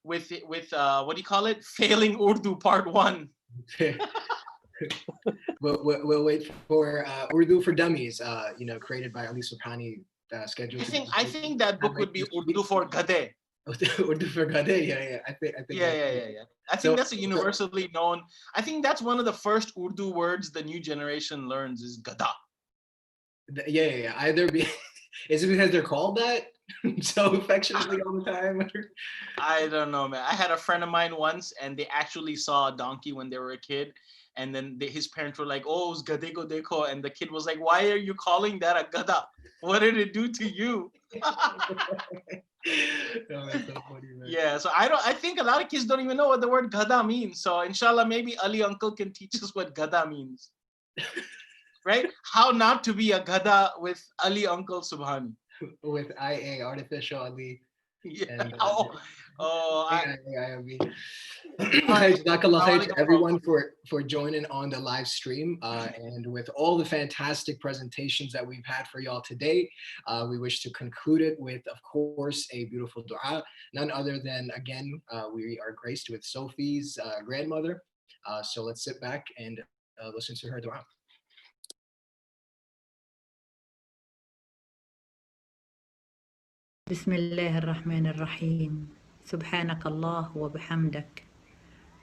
with what do you call it? Failing Urdu Part 1. We'll wait for Urdu for Dummies, created by Ali Subhani, scheduled. I think that book would be Urdu for Gadhe. Urdu for Gadhe, yeah. I think. Yeah. I think that's a universally known. I think that's one of the first Urdu words the new generation learns is Gada. Yeah. Is it because they're called that so affectionately all the time? I don't know, man. I had a friend of mine once, and they actually saw a donkey when they were a kid, and then his parents were like, "Oh, it's gade ko dekho," and the kid was like, "Why are you calling that a gada? What did it do to you?" That's so funny, man. Yeah, so I think a lot of kids don't even know what the word gada means. So inshallah, maybe Ali Uncle can teach us what gada means. Right? How not to be a gada with Ali Uncle Subhani. With IA, artificial Ali. Yeah. And, Jazakallah khair to everyone for joining on the live stream, and with all the fantastic presentations that we've had for y'all today, we wish to conclude it with, of course, a beautiful dua, none other than, again, we are graced with Sophie's grandmother, so let's sit back and listen to her dua. بسم الله الرحمن الرحيم سبحانك الله وبحمدك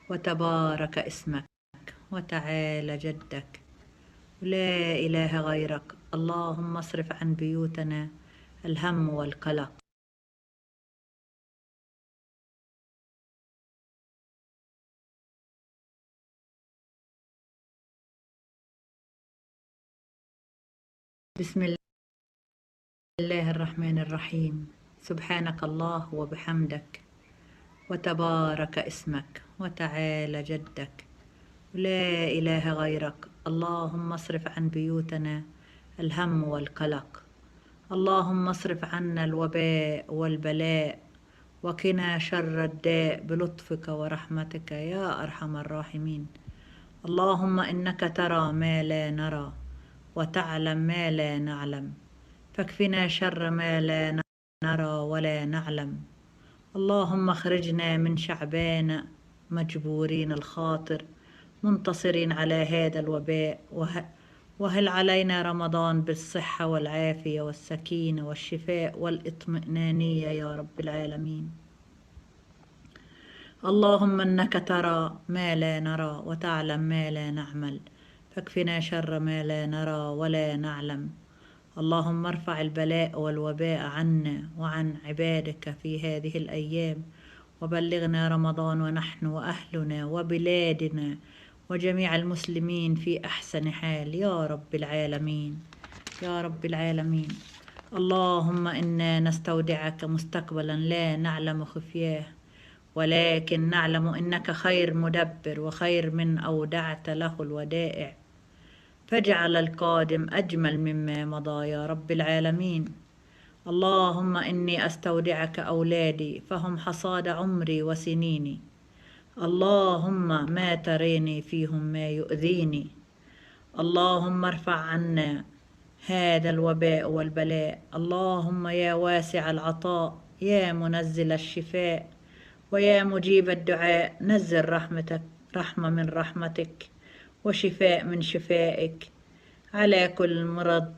وتبارك اسمك وتعالى جدك ولا إله غيرك اللهم اصرف عن بيوتنا الهم والقلق بسم الله الرحمن الرحيم سبحانك الله وبحمدك وتبارك اسمك وتعالى جدك ولا إله غيرك اللهم اصرف عن بيوتنا الهم والقلق اللهم اصرف عنا الوباء والبلاء وقنا شر الداء بلطفك ورحمتك يا أرحم الراحمين اللهم إنك ترى ما لا نرى وتعلم ما لا نعلم فاكفنا شر ما لا نرى ولا نعلم. اللهم اخرجنا من شعبان مجبورين الخاطر منتصرين على هذا الوباء وهل علينا رمضان بالصحة والعافية والسكينة والشفاء والإطمئنانية يا رب العالمين. اللهم إنك ترى ما لا نرى وتعلم ما لا نعمل فاكفنا شر ما لا نرى ولا نعلم. اللهم ارفع البلاء والوباء عنا وعن عبادك في هذه الأيام وبلغنا رمضان ونحن وأهلنا وبلادنا وجميع المسلمين في أحسن حال يا رب العالمين يا رب العالمين. اللهم إنا نستودعك مستقبلا لا نعلم خفياه ولكن نعلم إنك خير مدبر وخير من أودعت له الودائع فاجعل القادم أجمل مما مضى يا رب العالمين. اللهم إني أستودعك أولادي فهم حصاد عمري وسنيني. اللهم ما تريني فيهم ما يؤذيني. اللهم ارفع عنا هذا الوباء والبلاء. اللهم يا واسع العطاء يا منزل الشفاء ويا مجيب الدعاء نزل رحمة من رحمتك وشفاء من شفائك على كل مرض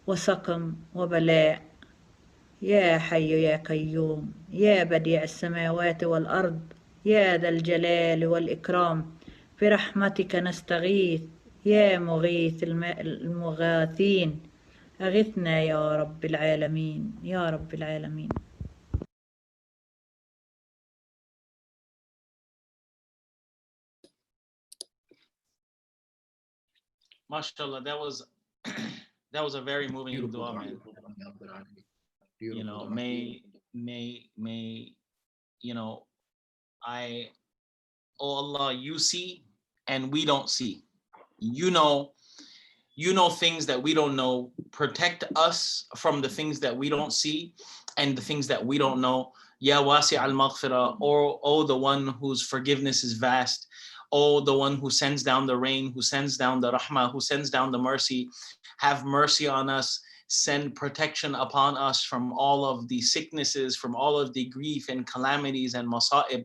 وسقم وبلاء يا حي يا قيوم يا بديع السماوات والأرض يا ذا الجلال والإكرام برحمتك نستغيث يا مغيث المغاثين أغثنا يا رب العالمين يا رب العالمين. MashaAllah, that was a very moving dua, man. You know, may, you know, oh Allah, you see and we don't see. You know things that we don't know. Protect us from the things that we don't see and the things that we don't know. Ya wasi' al-maghfirah, or oh, the one whose forgiveness is vast. Oh, the one who sends down the rain, who sends down the rahmah, who sends down the mercy. Have mercy on us. Send protection upon us from all of the sicknesses, from all of the grief and calamities and masa'ib.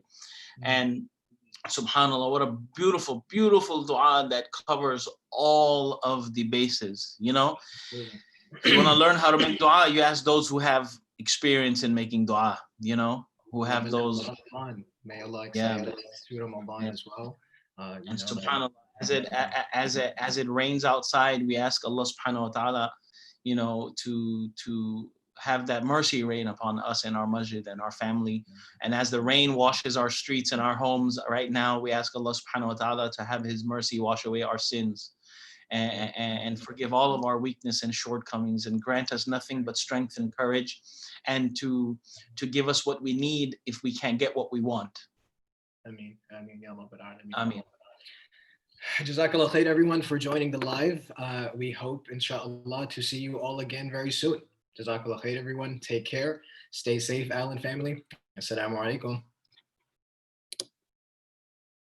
And subhanAllah, what a beautiful, beautiful dua that covers all of the bases, you know? If you want to learn how to make dua, you ask those who have experience in making dua, you know, who have those. May Allah accept through Ramadan as well. And subhanAllah, as it rains outside, we ask Allah subhanahu wa ta'ala, you know, to have that mercy rain upon us and our masjid and our family. And as the rain washes our streets and our homes right now, we ask Allah subhanahu wa ta'ala to have his mercy wash away our sins and forgive all of our weakness and shortcomings and grant us nothing but strength and courage and to give us what we need if we can't get what we want. Ameen. Ameen. Ya Rabbal Alameen. Ameen. Jazakallah khair everyone for joining the live. We hope inshallah to see you all again very soon. Jazakallah khair everyone. Take care. Stay safe, Allen family. Assalamu alaikum.